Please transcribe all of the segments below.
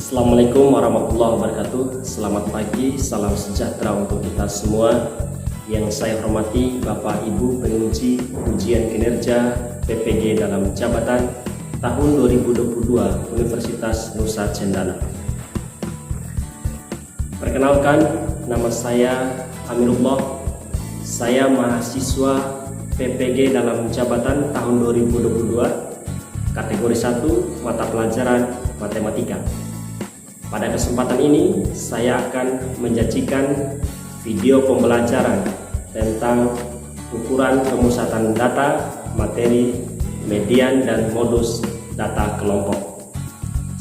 Assalamualaikum warahmatullahi wabarakatuh. Selamat pagi, salam sejahtera untuk kita semua. Yang saya hormati Bapak Ibu penguji ujian kinerja PPG dalam jabatan tahun 2022 Universitas Nusa Cendana. Perkenalkan, nama saya Amirullah. Saya mahasiswa PPG dalam jabatan tahun 2022, kategori 1, mata pelajaran matematika. Pada kesempatan ini, saya akan menyajikan video pembelajaran tentang ukuran pemusatan data, materi, median, dan modus data kelompok.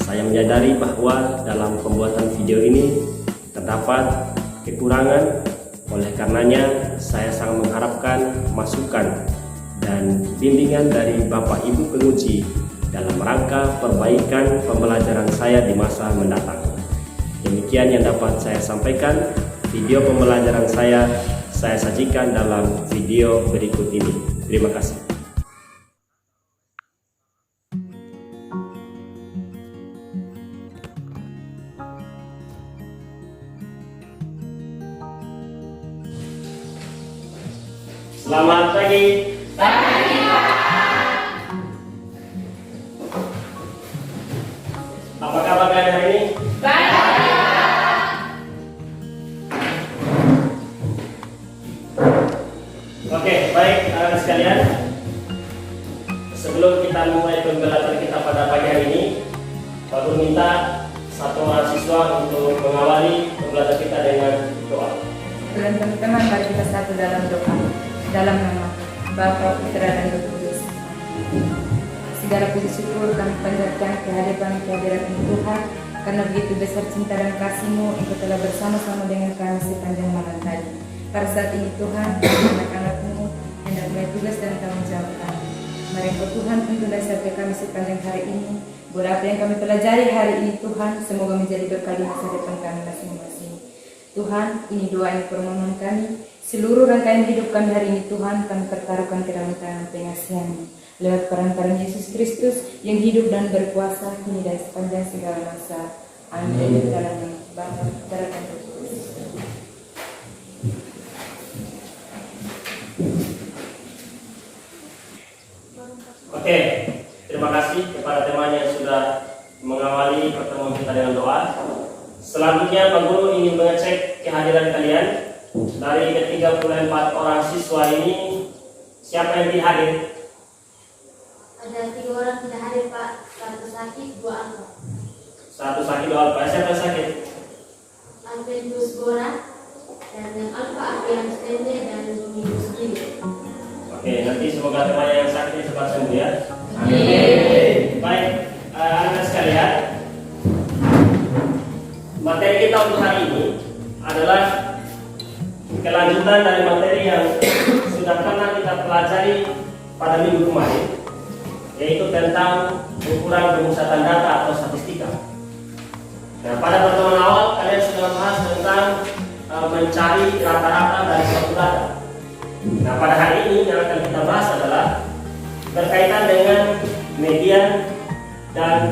Saya menyadari bahwa dalam pembuatan video ini terdapat kekurangan, oleh karenanya saya sangat mengharapkan masukan dan bimbingan dari Bapak Ibu penguji dalam rangka perbaikan pembelajaran saya di masa mendatang. Demikian yang dapat saya sampaikan. Video pembelajaran saya sajikan dalam video berikut ini. Terima kasih. Selamat pagi. Apa kabar kalian hari ini? Baik. Oke, baik anak-anak sekalian. Sebelum kita mulai pembelajaran kita pada pagi hari ini, Pak Guru minta satu mahasiswa untuk mengawali pembelajaran kita dengan doa. Dan teman-teman, mari kita satu dalam doa. Dalam nama Bapa, Putra, dan Roh Kudus. Segala puji syukur kami panjatkan kehadiran Tuhan, karena begitu besar cinta dan kasih-Mu, Engkau telah bersama-sama dengan kami sepanjang malam tadi. Pada saat ini Tuhan, anak-anak-Mu hendak mulai tugas dan tanggung jawab kami. Mari Engkau Tuhan tuntunlah sampai kami sepanjang hari ini. Boleh apa yang kami pelajari hari ini Tuhan, semoga menjadi berkah di masa depan kami masing-masing. Tuhan, ini doa yang permohonan kami. Seluruh rangkaian hidup kami hari ini Tuhan, kami pertaruhkan ke dalam tangan pengasihan-Mu. Lewat peran-peran Yesus Kristus yang hidup dan berkuasa kini dan sepanjang segala masa. Amin. Dalam nama Bapa, Putra, dan Roh Kudus. Oke, terima kasih kepada teman yang sudah mengawali pertemuan kita dengan doa. Selanjutnya Pak Guru ingin mengecek kehadiran kalian. Dari ke-34 orang siswa ini, siapa yang tidak hadir? Ada 3 orang tidak hadir, Pak. 1 sakit, 2 alfa. 1 sakit, 2 alfa. Siapa yang sakit? Alventus Gora dan yang alfa Apian Stende dan Dominus Gili. Oke, nanti semoga teman yang sakit ini cepat sembuh ya. Amin. Baik, anak-anak sekalian, materi kita untuk hari ini adalah kelanjutan dari materi yang sudah pernah kita pelajari pada minggu kemarin, yaitu tentang ukuran pemusatan data atau statistika. Nah, pada pertemuan awal kalian sudah membahas tentang mencari rata-rata dari suatu data. Nah, pada hari ini yang akan kita bahas adalah berkaitan dengan median dan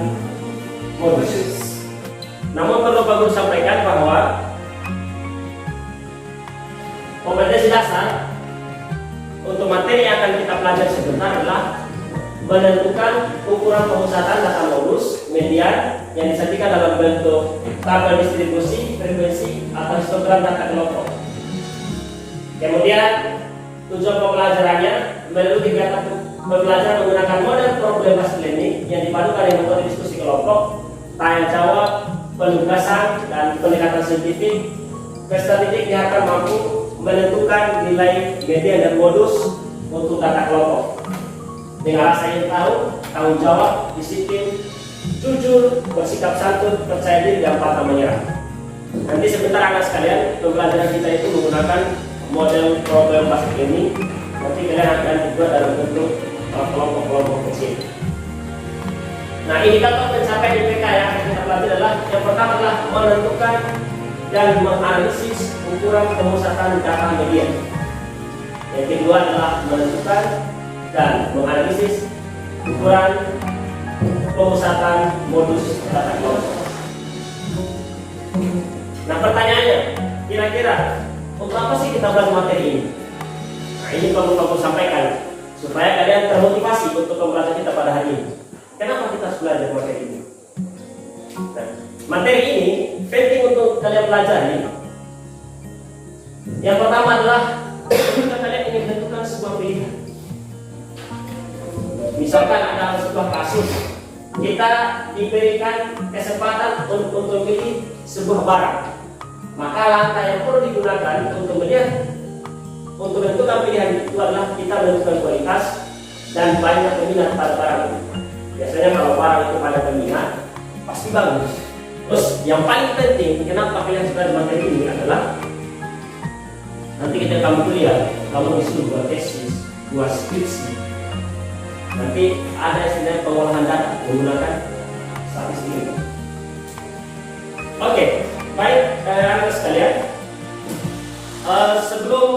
modus. Namun perlu Pak Guru sampaikan bahwa kompetensi dasar untuk materi yang akan kita pelajari sebentar adalah menentukan ukuran pemusatan data modus median yang disajikan dalam bentuk tabel distribusi, frekuensi, atau histogram data kelompok. Kemudian tujuan pembelajarannya melalui kegiatan pembelajaran menggunakan model problem based learning yang dipadukan dengan metode diskusi kelompok, tanya jawab, penugasan, dan pendekatan saintifik. Peserta didik diharapkan mampu menentukan nilai median dan modus untuk data kelompok dengan rasa ingin tahu, tanggung jawab, disiplin, jujur, bersikap santun, percaya diri, dan pantang menyerah. Nanti sebentar anak sekalian, pembelajaran kita itu menggunakan model problem based learning. Nanti kalian akan dibuat dalam bentuk kelompok-kelompok kecil. Nah, indikator pencapaian IPK yang akan kita pelajari adalah yang pertama adalah menentukan dan menganalisis ukuran pemusatan data median. Yang kedua adalah menentukan dan menganalisis ukuran pemusatan modus data kelompok. Nah pertanyaannya, kira-kira untuk apa sih kita belajar materi ini? Nah ini perlu kamu sampaikan supaya kalian termotivasi untuk pembelajaran kita pada hari ini. Kenapa kita harus belajar materi ini? Nah, materi ini penting untuk kalian pelajari. Yang pertama adalah ketika kalian ingin menentukan sebuah pilihan. Misalkan ada sebuah kasus, kita diberikan kesempatan untuk memilih sebuah barang. Maka langkah yang perlu digunakan untuk menentukan pilihan itu adalah kita menentukan kualitas dan banyak peminat pada barang itu. Biasanya kalau barang itu pada peminat pasti bagus. Terus yang paling penting, kenapa kalian suka materi ini adalah nanti ketika kamu kuliah, kamu disuruh buat tesis, buat skripsi. Nanti ada istilah pengolahan data menggunakan statistik. Oke, baik anak sekalian. Sebelum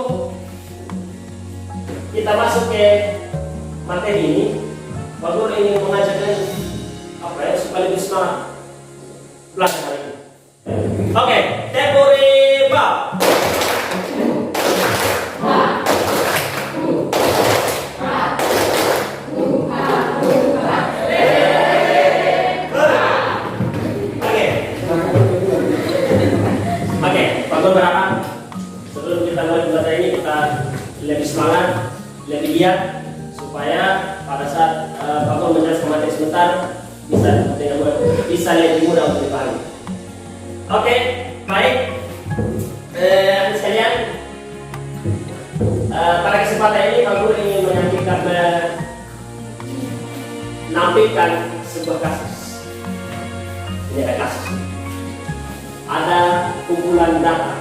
kita masuk ke materi ini, Pak Guru ingin mengajak kalian supaya lebih semangat belajar hari ini. Oke, tempo riba. Berapa? Sebelum kita mulai pembelajaran ini kita lebih semangat, lebih giat supaya pada saat Pak Guru menjelaskan materi sebentar bisa lebih mudah untuk dipahami. Oke, baik. Anak sekalian, pada kesempatan ini Pak Guru ingin menampilkan sebuah kasus. Ini ada kasus. Ada kumpulan data,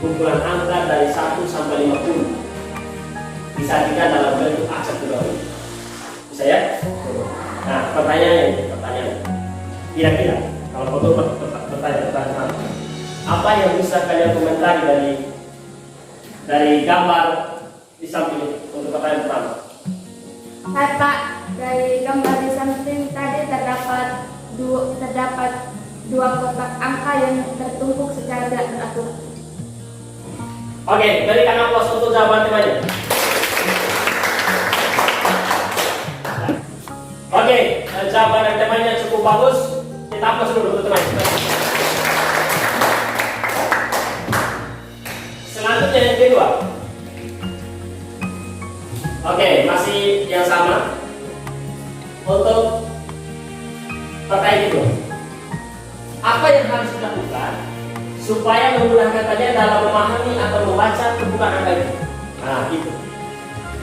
kumpulan angka dari 1 sampai 50 disajikan dalam bentuk acak kedua. Bisa ya? Nah, pertanyaan kira-kira kalau betul pertanyaan apa yang bisa kalian komentari dari gambar di samping untuk pertanyaan pertama? Hai Pak, dari gambar di samping tadi terdapat dua kotak angka yang tertumpuk secara tidak teratur. Oke, berikan aplaus untuk jawaban temannya. Oke, jawaban dari temannya cukup bagus. Kita aplaus dulu untuk temannya. Selanjutnya yang kedua. Oke, masih yang sama. Untuk pertanyaan kedua. Apa yang harus dilakukan supaya memudahkan kalian dalam memahami atau membaca pembukaan angka itu? Nah, itu.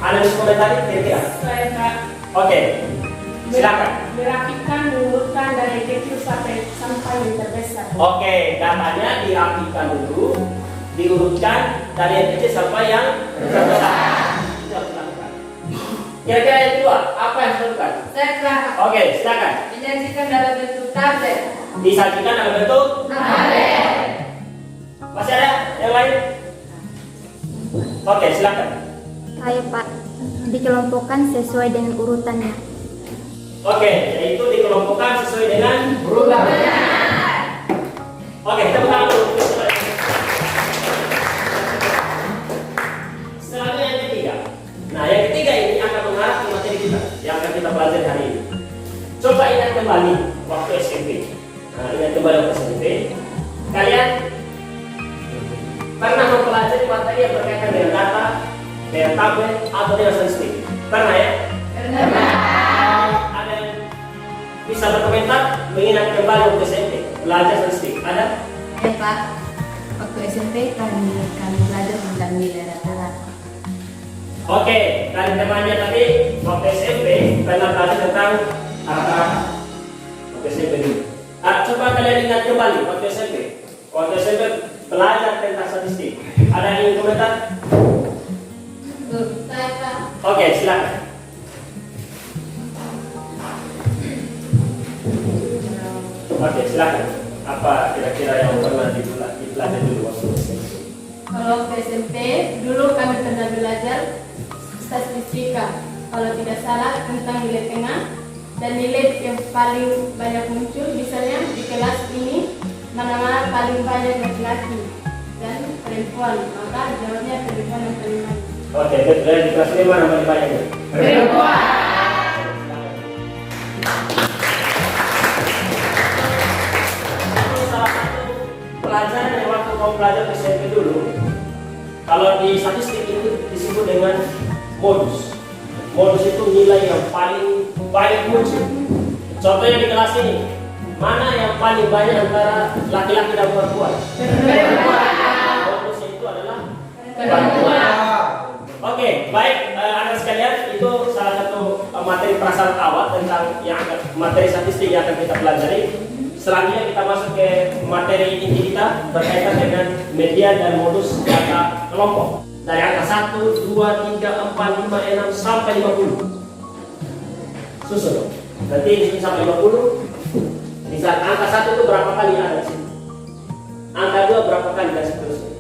Ada yang komentari kira-kira? Saya Kak. Oke, silakan. Merapikan, mengurutkan dari kecil sampai yang terbesar. Oke, datanya dirapikan dulu, diurutkan dari yang kecil sampai yang terbesar. Itu harus dilakukan. Kira-kira yang kedua, apa yang harus dilakukan? Saya Kak, Oke, silakan. menyajikan dalam bentuk tablet. Disajikan dalam bentuk Tablet. Masih ada yang lain? Oke, silakan. Hai Pak, dikelompokkan sesuai dengan urutannya. Oke, yaitu dikelompokkan sesuai dengan urutannya. Oke, kita buka dulu. Selanjutnya yang ketiga. Nah, yang ketiga ini akan mengarah ke materi kita yang akan kita pelajari hari ini. Coba ingat kembali waktu SMP. Nah, ingat kembali waktu SMP. Kalian pernah mempelajari materi yang berkaitan dengan data, dengan tablet, atau dengan statistik? Pernah ya? Pernah. Ada yang bisa berkomentar mengingat kembali waktu SMP belajar statistik? Ada? Ya Pak, waktu SMP kami belajar tentang nilai rata-rata. Oke, dari temannya tadi waktu SMP pernah belajar tentang rata-rata. Waktu SMP dulu. Coba kalian ingat kembali waktu SMP. Waktu SMP belajar tentang statistik. Ada yang ingin komentar? Saya Kak. Oke, silakan. Oke, silakan. Apa kira-kira yang pernah dipelajari dulu waktu SMP? Kalau waktu SMP, dulu kami pernah belajar statistika. Kalau tidak salah tentang nilai tengah dan nilai yang paling banyak muncul, misalnya di kelas ini mana paling banyak laki-laki dan perempuan? Maka jawabnya perempuan yang paling banyak. Oke, betul. Di kelas ini mana paling banyak? Salah satu pelajaran yang waktu kamu belajar SMP dulu, kalau di statistik itu disebut dengan modus. Modus itu nilai yang paling banyak muncul. Contohnya di kelas ini, mana yang paling banyak antara laki-laki dan perempuan? Modusnya itu adalah perempuan. Oke, baik anak sekalian, itu salah satu materi prasyarat awal tentang materi statistik yang akan kita pelajari. Selanjutnya kita masuk ke materi inti kita berkaitan dengan median dan modus data kelompok. Dari angka 1, 2, 3, 4, 5, 6 sampai 50. Susun. Nanti di sini sampai 50. Di saat angka 1 itu berapa kali ada di sini? Angka 2 berapa kali dan seterusnya.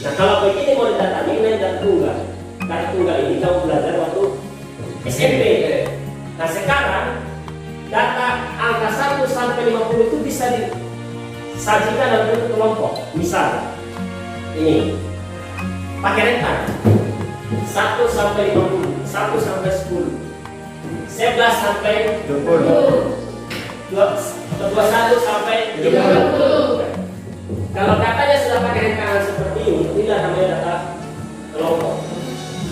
Nah, kalau begini mau didata nilai dan tunggal. Karena tunggal ini kamu belajar waktu SMP. Nah, sekarang data angka 1 sampai 50 itu bisa disajikan dalam bentuk kelompok. Misal ini pakai rentan 1 sampai 50, 1 sampai 10, 11 sampai 20, 21 sampai 30. Kalau datanya sudah pakai rengkanan seperti ini, inilah namanya data kelompok.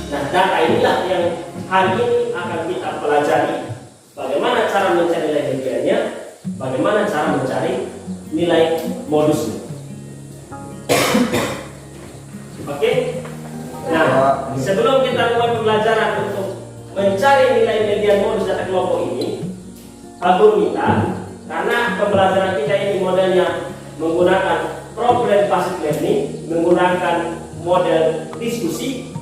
Nah, data inilah yang hari ini akan kita pelajari. Bagaimana cara mencari nilai mediannya, bagaimana cara mencari nilai modusnya. Oke? Nah, sebelum kita mulai pembelajaran untuk mencari nilai median modus data kelompok ini, Pak Guru minta, karena pembelajaran kita ini modelnya menggunakan problem based learning, menggunakan model diskusi,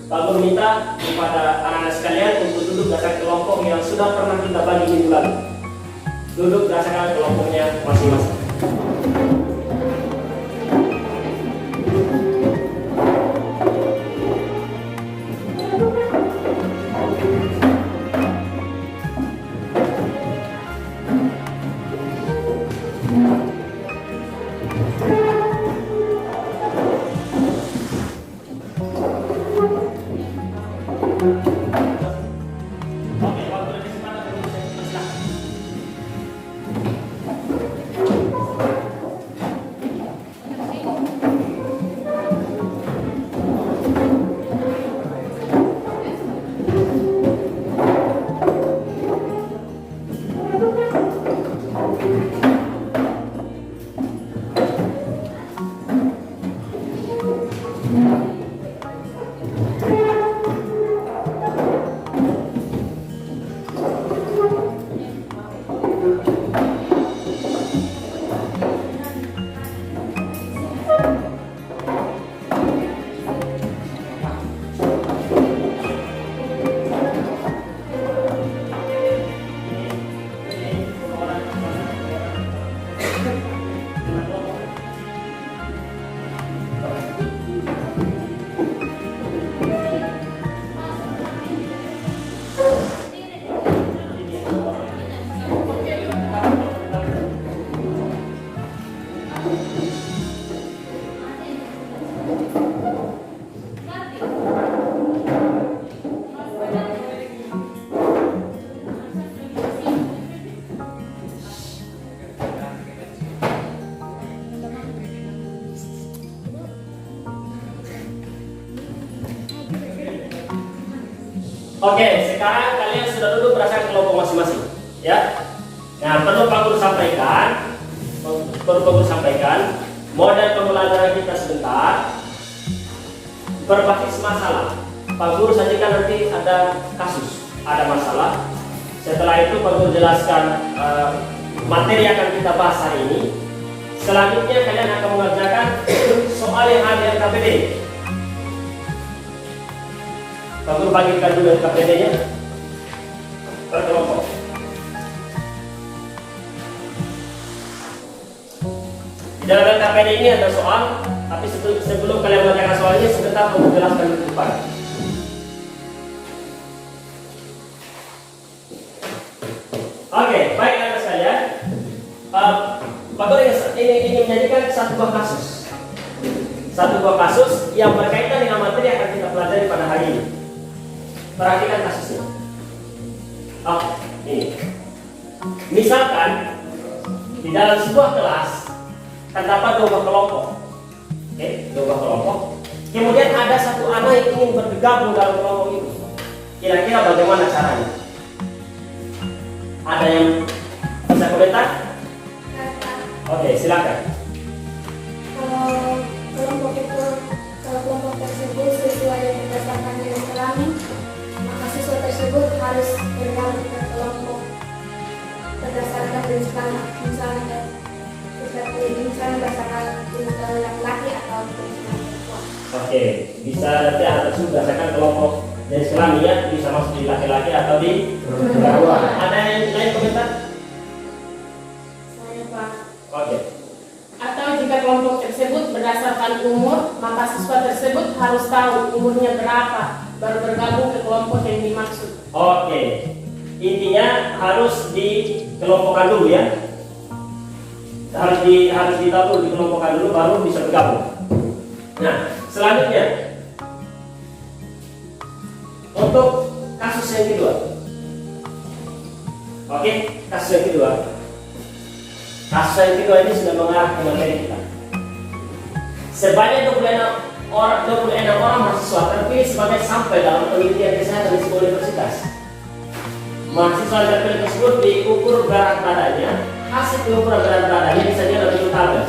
Pak Guru minta kepada anak-anak sekalian untuk duduk berdasarkan kelompok yang sudah pernah kita bagi minggu lalu. Duduk berdasarkan kelompoknya masing-masing. Oke, waktu ada kesempatan untuk saya Oke, sekarang kalian sudah duduk berdasarkan kelompok masing-masing, ya. Nah, perlu Pak Guru sampaikan, model pembelajaran kita sebentar berbasis masalah. Pak Guru sajikan nanti ada kasus, ada masalah. Setelah itu Pak Guru jelaskan materi yang akan kita bahas hari ini. Selanjutnya kalian akan mengerjakan soal yang ada di KPD. Pak Guru bagikan dulu KPD-nya per kelompok. Di dalam KPD ini ada soal, tapi sebelum kalian mengerjakan soalnya, sebentar untuk menjelaskan di depan. Oke, baik anak sekalian. Pak Guru ini menjadikan satu buah kasus. Satu buah kasus yang berkaitan dengan materi yang akan kita pelajari pada hari ini. Perhatikan kasusnya. Oh, ini. Misalkan di dalam sebuah kelas terdapat 2 buah kelompok. Oke, 2 buah kelompok. Kemudian ada satu anak yang ingin bergabung dalam kelompok itu. Kira-kira bagaimana caranya? Ada yang bisa komentar? Oke, silakan. Kalau kelompok tersebut sesuai berdasarkan jenis kelamin, maka siswa tersebut harus bergabung ke kelompok berdasarkan jenis kelamin, misalnya berdasarkan jenis kelamin laki-laki atau jenis kelamin perempuan. Oke, bisa nanti anak tersebut berdasarkan kelompok jenis kelamin ya, bisa masuk di laki-laki atau di perempuan. Ada yang lain komentar? Saya Pak. Oke. Atau jika kelompok tersebut berdasarkan umur, maka siswa tersebut harus tahu umurnya berapa baru bergabung ke kelompok yang dimaksud. Oke. Intinya harus dikelompokkan dulu ya. Harus ditahu dikelompokkan dulu baru bisa bergabung. Nah, selanjutnya untuk kasus yang kedua. Oke, kasus yang kedua. Kasus yang kedua ini sudah mengarah ke materi kita. Sebanyak 26 orang mahasiswa terpilih sebagai sampel dalam penelitian kesehatan di sebuah universitas. Mahasiswa terpilih tersebut diukur berat badannya. Hasil pengukuran berat badannya disajikan dalam tabel.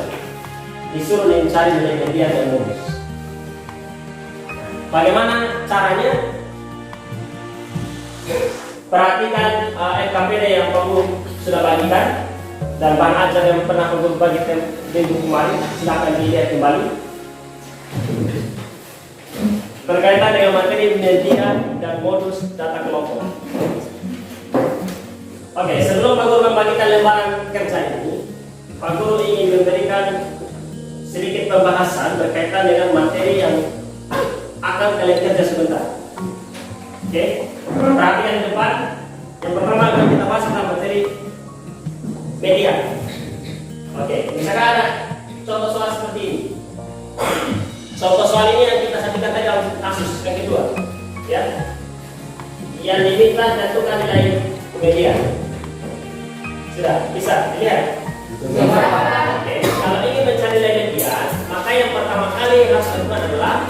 Disuruh mencari nilai median dan modus. Bagaimana caranya? Perhatikan FKPD yang kamu sudah bagikan dan bahan ajar yang pernah kamu bagikan minggu kemarin, silakan dilihat kembali. Berkaitan dengan materi median dan modus data kelompok. Oke, sebelum Pak Guru membagikan lembaran kerja ini, Pak Guru ingin memberikan sedikit pembahasan berkaitan dengan materi yang akan kalian kerja sebentar. Oke, perhatikan di depan. Yang pertama akan kita bahas tentang materi media. Oke, misalkan ada contoh soal seperti ini. Contoh soal ini yang kita sampaikan tadi dalam kasus yang kedua, ya. Yang diminta tentukan nilai media. Sudah bisa dilihat? Oke, kalau ingin mencari nilai media, maka yang pertama kali yang harus dilakukan adalah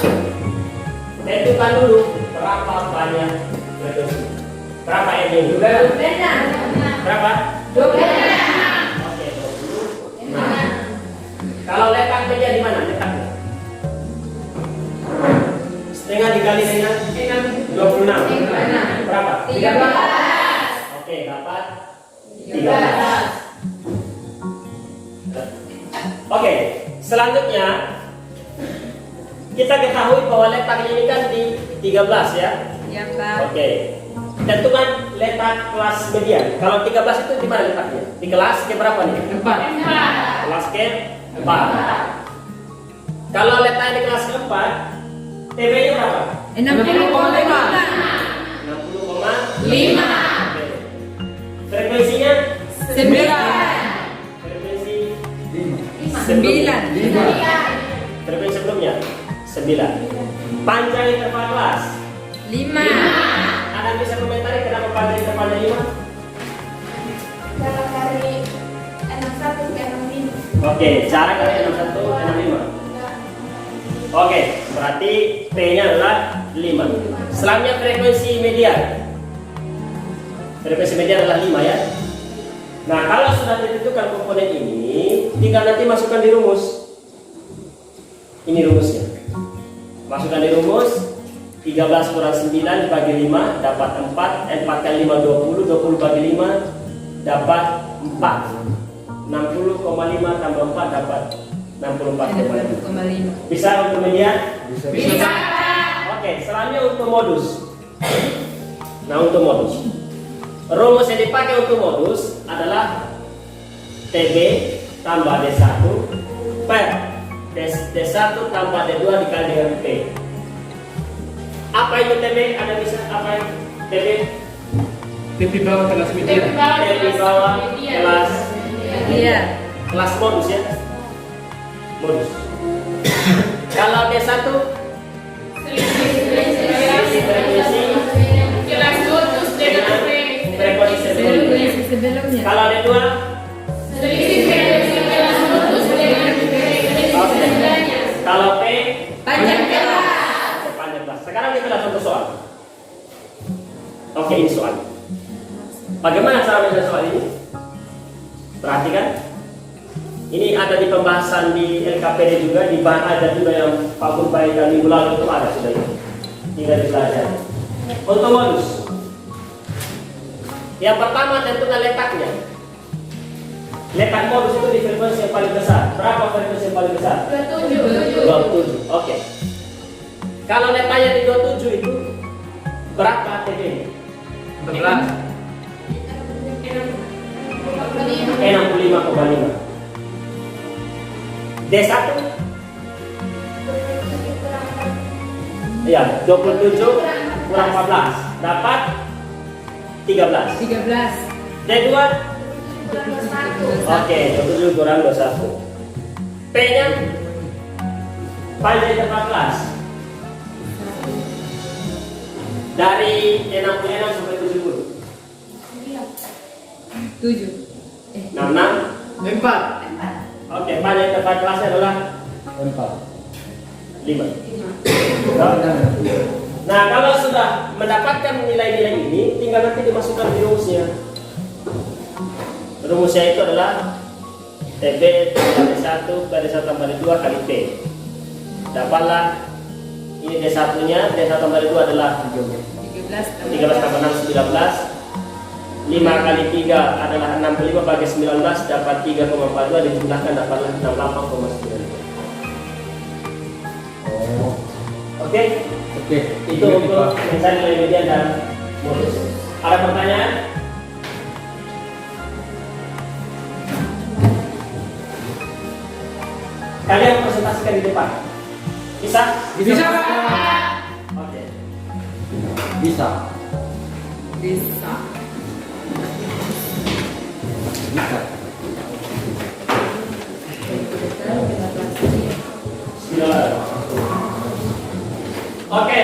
tentukan dulu berapa banyak frekuensi. Berapa ini? Berapa? 12. Oke, 20. Kalau letak media di mana letaknya? Setengah dikali dengan 26. Berapa? 13. Oke, dapat 13. Oke, selanjutnya kita ketahui bahwa letaknya ini kan di 13 ya. Ya, Pak. Oke. Tentukan letak kelas median. Kalau 13 itu di mana letaknya? Di kelas ke berapa nih? 4. Kelas ke 4. Kalau letaknya di kelas keempat, TB-nya berapa? 60,5. 60,5. Frekuensinya 9. frekuensi 9. frekuensi sebelumnya 9. Panjang interval kelas 5. Ada yang bisa komentari kenapa panjang intervalnya 5? Cara dari 61 ke 65. Oke, cara kali 61 65. Oke, berarti P-nya adalah 5. Selanjutnya frekuensi median. Frekuensi median adalah 5 ya. Nah, kalau sudah ditentukan komponen ini, tinggal nanti masukkan di rumus. Ini rumusnya. Masukkan di rumus 13 kurang 9 dibagi 5 dapat 4. 4 kali 5 20. 20 bagi 5 dapat 4. 60,5 tambah 4 dapat 64,5. Bisa untuk median? Bisa. Oke, selanjutnya untuk modus. Nah, untuk modus, rumus yang dipakai untuk modus adalah TB tambah D1 per D1 tambah D2 dikali dengan P. Apa itu TB? Ada bisa apa itu TB? Tepi bawah kelas media. TB bawah kelas. Iya. kelas modus ya. Modus. Kalau D1 frekuensi Kelas modus dengan frekuensi sebelumnya. Sebelumnya. Kalau D2 selisih frekuensi kelas modus dengan frekuensi sebelumnya. kalau P Panjang kelas. panjang kelas. Sekarang kita lihat contoh soal. Oke, ini soal. Bagaimana cara menyelesaikan soal ini? Perhatikan. Ini ada di pembahasan di LKPD juga, ada juga yang Pak Gurbai dan minggu lalu itu ada sudah ini. Tinggal dipelajari. Untuk modus. Yang pertama tentukan letaknya. Letak modus itu di frekuensi yang paling besar. Berapa frekuensi yang paling besar? 27. Oke. Kalau letaknya di 27 itu berapa TP? 14. 65,5. D1 ya 27 kurang 14 dapat 13. 13. D2 oke 27 kurang 21. P nya paling 14 dari 66 sampai 70. 7. 66 4. oke paling tepat kelasnya adalah 4. 5. Nah, kalau sudah mendapatkan nilai-nilai ini, tinggal nanti dimasukkan di rumusnya. Rumusnya itu adalah TB kali 1 kali 1 tambah 2 kali P. Dapatlah ini D1 nya, D1 tambah 2 adalah 13 tambah 6 19. 5 kali 3 adalah 65 bagi 19 dapat 3,42 dijumlahkan dapatlah 68,9. Oke? Oke. Itu untuk mencari nilai median dan modus. Ada pertanyaan? Kalian presentasikan di depan. Bisa? Bisa. Oke. Bisa. Bisa. Bisa. Oke,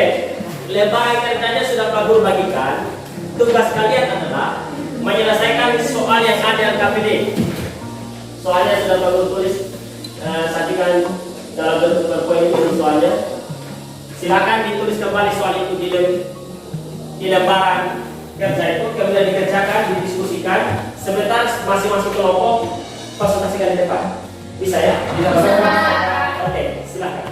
lembaran kerjanya sudah Pak Guru bagikan. Tugas kalian adalah menyelesaikan soal yang ada di KPD. Soalnya sudah Pak Guru tulis, sajikan dalam bentuk PowerPoint ini soalnya. Silakan ditulis kembali soal itu di lembaran kerja itu, kemudian dikerjakan, didiskusikan. Sebentar masing-masing kelompok presentasikan di depan. Bisa ya? Bisa. Oke, silakan.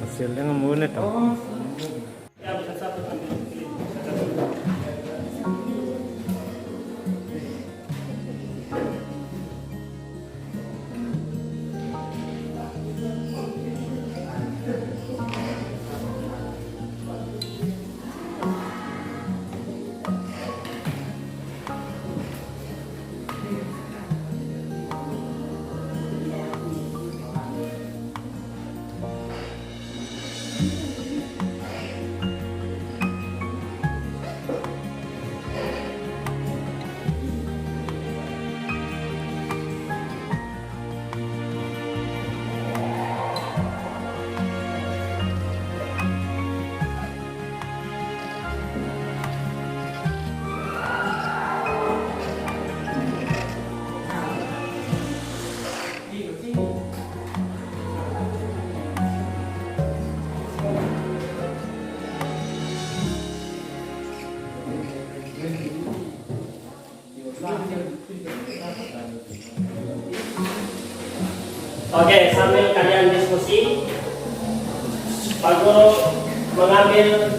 Hasilnya ngemunit dong. Ya, bisa satu ambil. Oke, sambil kalian diskusi, Pak Guru mengambil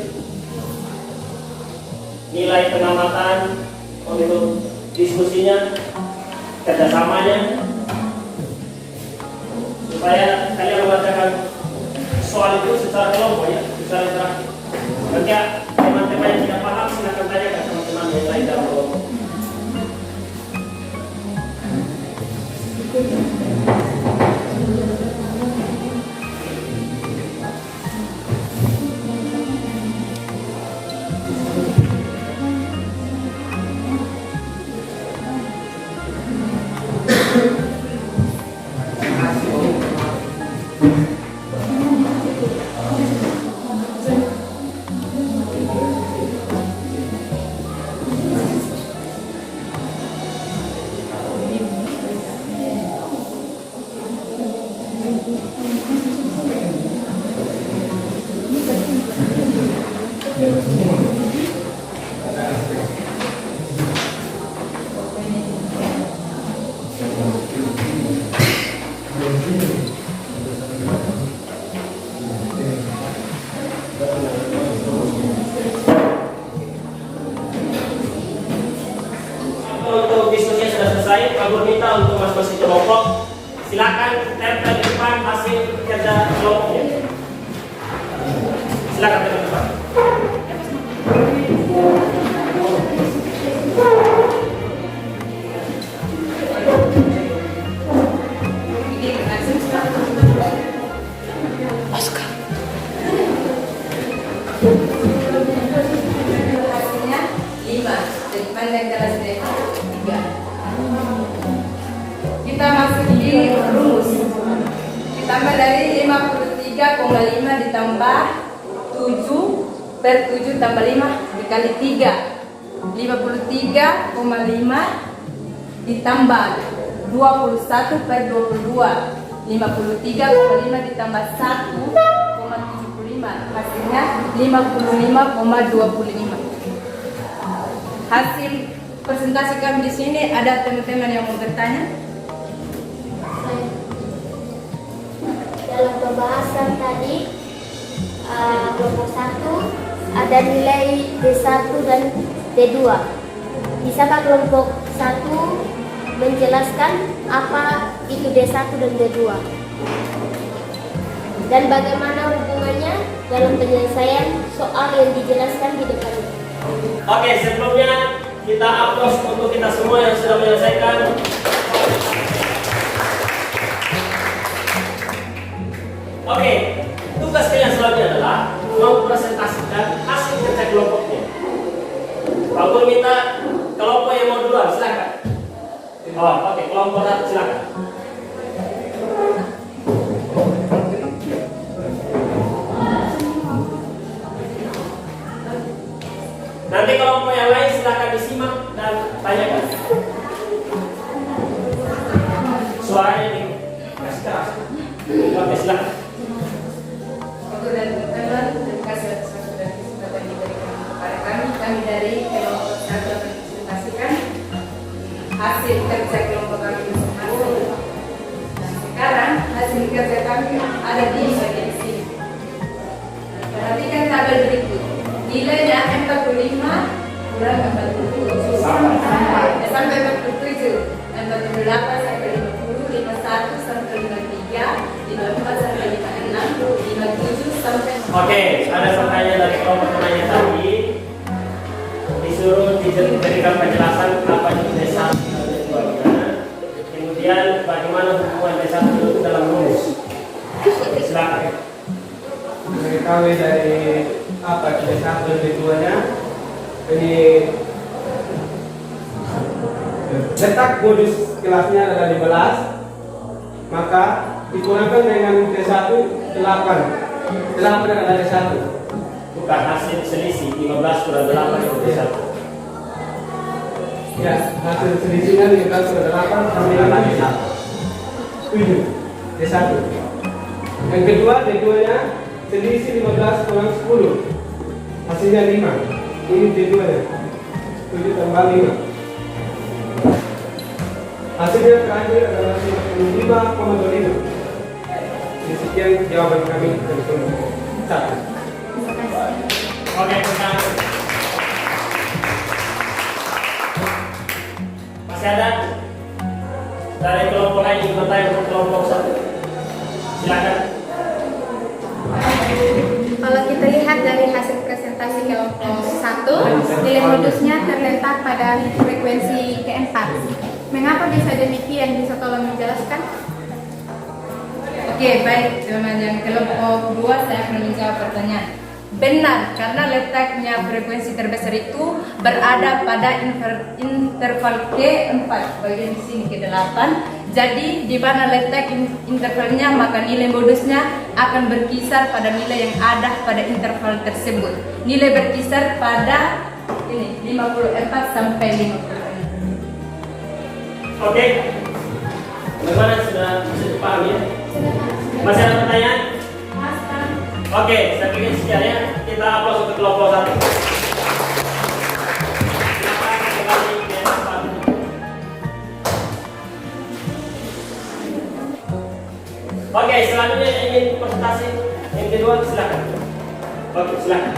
nilai pengamatan untuk diskusinya, kerjasamanya, supaya kalian mengerjakan soal itu secara kelompok ya, secara interaktif. Nanti teman-teman yang tidak paham silakan tanya ke teman-teman yang lain dalam kelompok. Untuk diskusinya sudah selesai, Pak Guru minta untuk masing-masing kelompok silakan tempel di depan hasil kerja kelompoknya. Silakan tempel di depan. Hasilnya 5 dari pandang kelas 3. Kita masuk di rumus. Ditambah dari 53,5 ditambah 7 per 7 tambah 5 dikali 3. 53,5 ditambah 21 per 22. 53,5 ditambah 1,75. Hasilnya 55,25. Hasil presentasi kami di sini. Ada teman-teman yang mau bertanya? Dalam pembahasan tadi kelompok 1 ada nilai D1 dan D2. Bisakah kelompok 1 menjelaskan apa itu D1 dan D2? Dan bagaimana hubungannya dalam penyelesaian soal yang dijelaskan di depan ini? Oke, sebelumnya kita aplaus untuk kita semua yang sudah menyelesaikan. Oke, tugas kalian selanjutnya adalah mempresentasikan hasil kerja kelompoknya. Pak Guru minta kelompok yang mau duluan, silakan. Oh, oke, kelompok 1 silakan. Nanti kelompok yang lain silakan disimak dan tanyakan. Suaranya dikasih keras. Oke, silakan. Untuk dan teman-teman, terima kasih atas sudah kesempatan diberikan kepada kami. Kami dari kelompok 1 akan presentasikan hasil kerja kelompok kami. ada di bagian sini. Perhatikan tabel berikut. Nilainya 45 kurang 47 sampai 47, 48 sampai 50, 51 sampai 53, 54 sampai 56, 57 sampai. Oke, ada pertanyaan dari kelompok penanya tadi. Disuruh diberikan penjelasan apa itu desa dan tujuannya. Kemudian bagaimana hubungan desa itu dalam rumus. Silakan. Mengetahui dari apa desa dan tujuannya. Ini letak modus kelasnya adalah 15, maka dikurangkan dengan D1 8 adalah D1. Bukan hasil selisih 15 kurang 8 itu D1. Ya, hasil selisihnya 15 kurang 8 9 lagi 7 D1. Yang kedua D2 nya selisih 15 kurang 10 hasilnya 5. Ini D2 nya 7 tambah 5. Hasilnya terakhir adalah 55,25. Sekian jawaban kami dari kelompok 1. Oke, pertanyaan. Masih ada dari kelompok lain yang bertanya untuk kelompok 1? Silakan. Kalau kita lihat dari hasil presentasi kelompok 1, nilai modusnya terletak pada frekuensi keempat. Mengapa bisa demikian? Bisa tolong menjelaskan? Oke, baik, teman-teman yang kelompok 2 saya akan menjawab pertanyaan. Benar, karena letaknya frekuensi terbesar itu berada pada interval ke-4, bagian di sini ke-8. Jadi di mana letak intervalnya, maka nilai modusnya akan berkisar pada nilai yang ada pada interval tersebut. Nilai berkisar pada ini 54 sampai 56. Oke. Bagaimana sudah bisa dipahami ya? Masih ada pertanyaan? Oke, saya pikir sekian ya. Kita aplaus untuk kelompok 1. Silakan kembali ke tempat. Oke, selanjutnya yang ingin presentasi yang kedua silakan. Oke, silakan.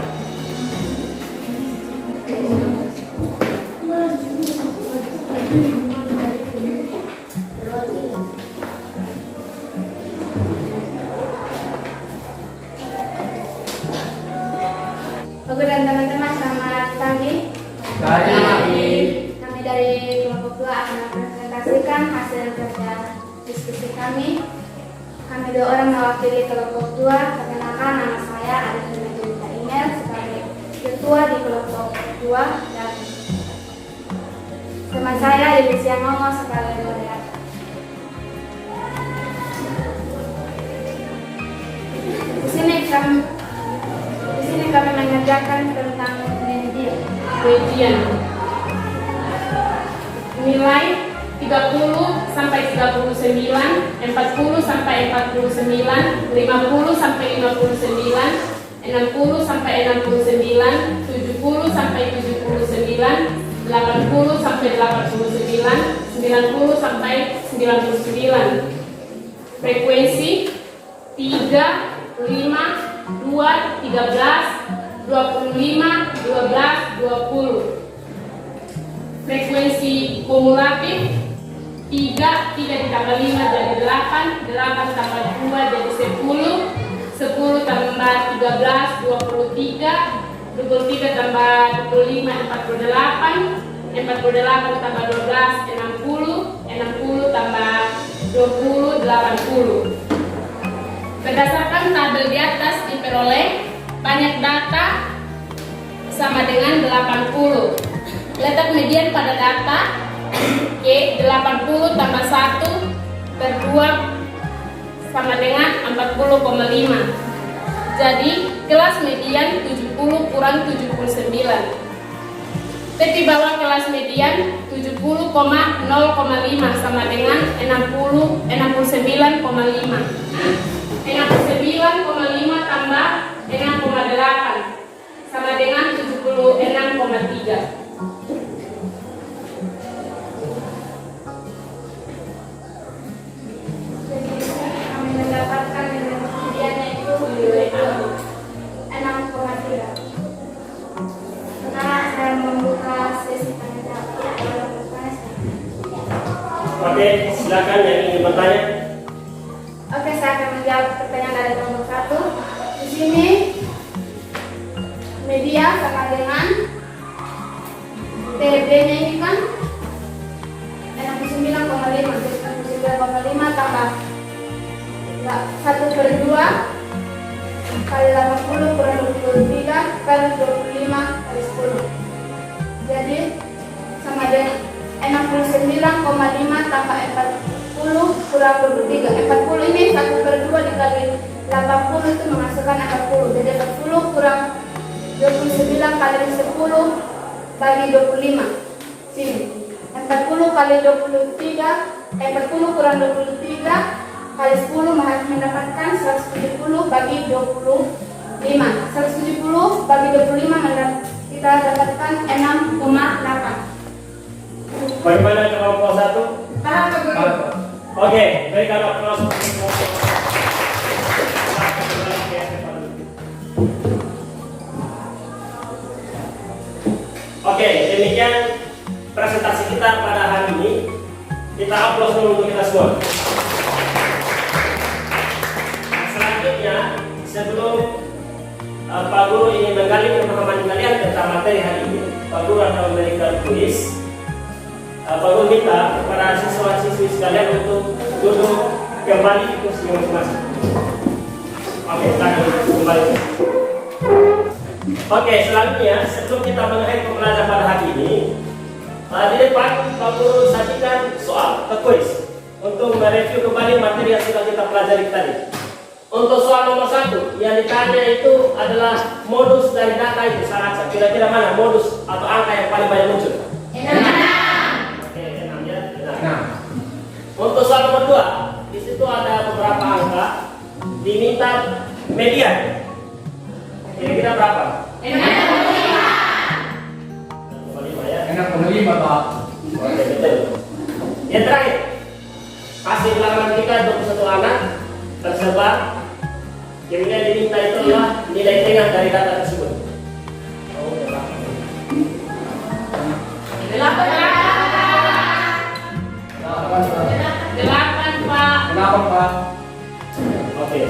Oke, dan teman-teman selamat pagi. Kami dari kelompok 2 akan mempresentasikan hasil kerja diskusi kami. Kami 2 orang mewakili kelompok 2. Perkenalkan, nama saya Arifin Najwa Email sebagai ketua di kelompok 2 dan teman saya Yulisia Ngomo sebagai moderator. Di sini kami mengerjakan tentang media. Ujian nilai 30 sampai 39, 40 sampai 49, 50 sampai 59, 60 sampai 69, 70 sampai 79, 80 sampai 89, 90 sampai 99. Frekuensi 3, 5, 2, 13, 25, 12, 20. Frekuensi kumulatif 3 ditambah 5 jadi 8, 8 tambah 2 jadi 10, 10 tambah 13, 23, 23 tambah 25, 48, 48 tambah 12, 60, 60 tambah 20, 80. Berdasarkan tabel di atas diperoleh banyak data sama dengan 80. Letak median pada data K 80 tambah 1 per 2 sama dengan 40,5. Jadi kelas median 70 kurang 79. Tepi bawah kelas median 70,0,5 sama dengan 69,5. 69,5 tambah 6,8 sama dengan 76,3. Kami mendapatkan nilai Oke, silakan yang ingin bertanya. Oke, saya akan menjawab pertanyaan dari kelompok 1. Di sini media sama dengan TB-nya ini kan 69,5, terus 69,5 tambah 1/2 kali 80 kurang 23 kali 25 kali 10. Jadi sama dengan 69,5 tambah 40 kurang 23. 40 ini 1/2 dikali 80 itu menghasilkan 40. Jadi 40 kurang 29 kali 10 bagi 25. Sini 40 kali 23, 40 kurang 23 kali 10 mendapatkan 170 bagi 25. 170 bagi 25 kita dapatkan 6,8. Bagaimana kelompok 1? Paham Pak Guru? Oke, berikan aplaus. Oke, demikian presentasi kita pada hari ini. Kita aplaus dulu untuk kita semua. Nah, selanjutnya, sebelum Pak Guru ingin menggali pemahaman kalian tentang materi hari ini, Pak Guru akan memberikan kuis. Pak Guru minta kepada siswa-siswi sekalian untuk duduk kembali di kursi masing-masing. Oke, silakan kembali. Oke, selanjutnya sebelum kita mengakhiri pembelajaran pada hari ini, di depan Pak Guru sajikan soal atau kuis untuk mereview kembali materi yang sudah kita pelajari tadi. Untuk soal nomor 1 yang ditanya itu adalah modus dari data itu saja. Kira-kira mana modus atau angka yang paling banyak muncul? Oke, 6 ya. Benar. Untuk soal nomor 2, di situ ada beberapa angka diminta median. Kira-kira berapa? 6,5 ya. 6,5 Pak. Oke, betul. Yang terakhir, kasih bilangan kita 21 anak tersebar. Kemudian diminta itu adalah nilai tengah dari data tersebut. Oh, 8 Pak. Kenapa Pak? Oke.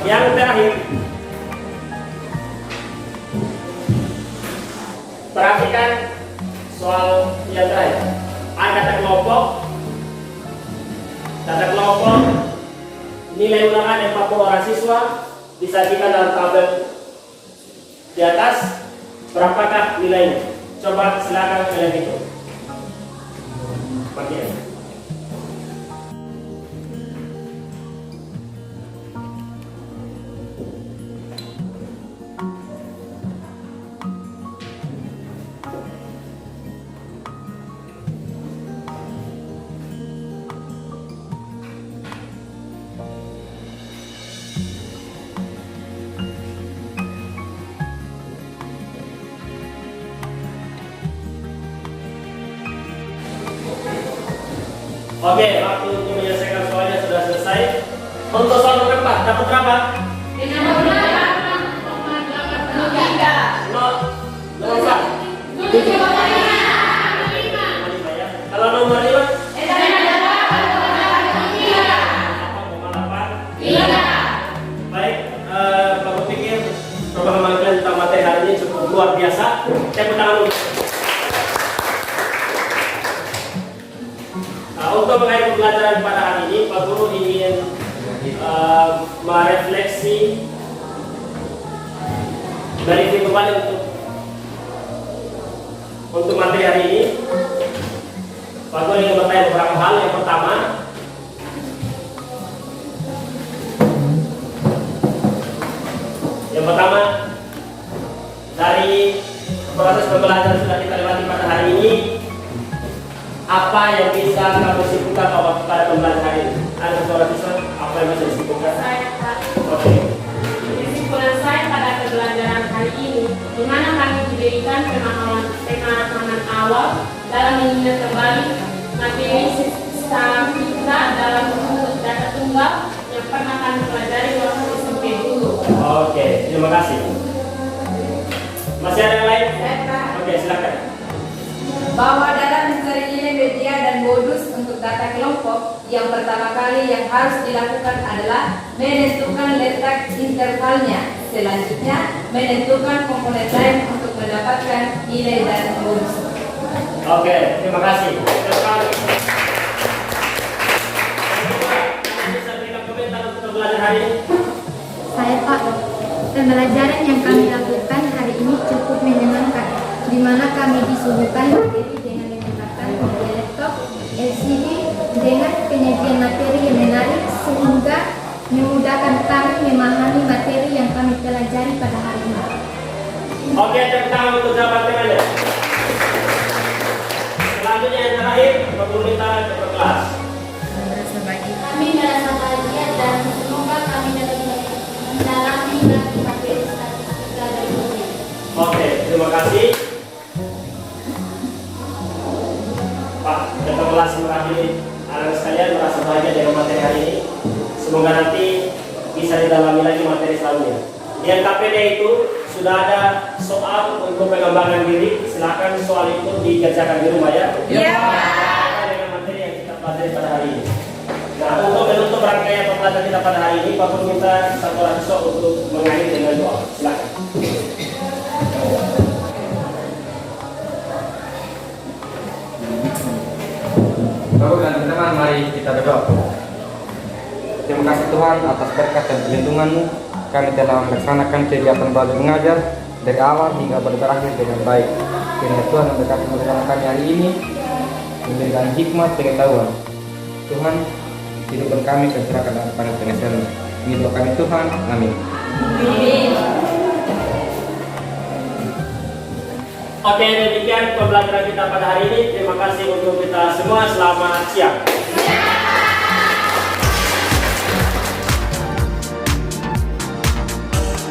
Yang terakhir, perhatikan soal yang terakhir. Ada data kelompok, nilai ulangan 40 orang siswa disajikan dalam tabel di atas. Berapakah nilainya? Coba silakan kalian hitung. Bagian. Oke, waktu untuk menyelesaikan soalnya sudah selesai. Untuk soal nomor 4, dapat berapa? 5. Kalau nomor 5? 4,8. Baik, Bapak pikir pemahaman kalian tentang materi hari ini cukup luar biasa. Tepuk tangan dulu. Untuk mengakhiri pembelajaran pada hari ini, Pak Guru ingin merefleksi, mereview kembali untuk materi hari ini. Pak Guru ingin bertanya beberapa hal. Yang pertama, dari proses pembelajaran sudah kita lewati pada hari ini, apa yang bisa kamu simpulkan pada pembelajaran hari ini? Ada suara siswa, apa yang bisa disimpulkan? Saya Pak. Oke. Kesimpulan saya pada pembelajaran hari ini, di mana kami diberikan pemahaman awal dalam mengingat kembali materi sistem kita dalam bentuk data tunggal yang pernah kami pelajari waktu SMP dulu. Oke, terima kasih. Masih ada yang lain? Saya Pak. Oke, silakan. Bahwa dalam mencari nilai media untuk data kelompok, yang pertama kali yang harus dilakukan adalah menentukan letak intervalnya. Selanjutnya, menentukan komponen lain untuk mendapatkan nilai dan bonus. Oke, terima kasih. Bisa berikan komentar untuk pembelajaran hari ini? Saya Pak, pembelajaran yang kami lakukan hari ini cukup menyenangkan, di mana kami disuguhkan materi dengan menggunakan komputer laptop, LCD, dengan penyajian materi yang menarik sehingga memudahkan kami memahami materi yang kami pelajari pada hari ini. Oke, tepuk tangan untuk jawaban temannya. Selanjutnya yang terakhir, pemerintah kelas. Merasa bahagia. Kami merasa bahagia dan semoga kami dapat mendalami lagi materi statistika dari ini. Oke, terima kasih. Pak, ketua kelas mewakili anak sekalian merasa bahagia dengan materi hari ini. Semoga nanti bisa didalami lagi materi selanjutnya. Di LKPD itu sudah ada soal untuk pengembangan diri. Silakan soal itu dikerjakan di rumah ya. Iya, Dengan materi yang kita pelajari pada hari ini. Nah, untuk menutup rangkaian pembelajaran kita pada hari ini, Pak Guru minta satu orang siswa untuk mengakhiri dengan doa. Silakan. Bapak dan teman-teman, mari kita berdoa. Terima kasih Tuhan atas berkat dan perlindungan-Mu. Kami telah melaksanakan kegiatan belajar mengajar dari awal hingga berakhir dengan baik. Kiranya Tuhan memberkati pembelajaran kami hari ini, memberikan hikmat pengetahuan. Tuhan, hidupkan kami keserahkan dan pada pengesahan. Ini doa kami Tuhan, amin. Oke, demikian pembelajaran kita pada hari ini. Terima kasih untuk kita semua. Selamat siang.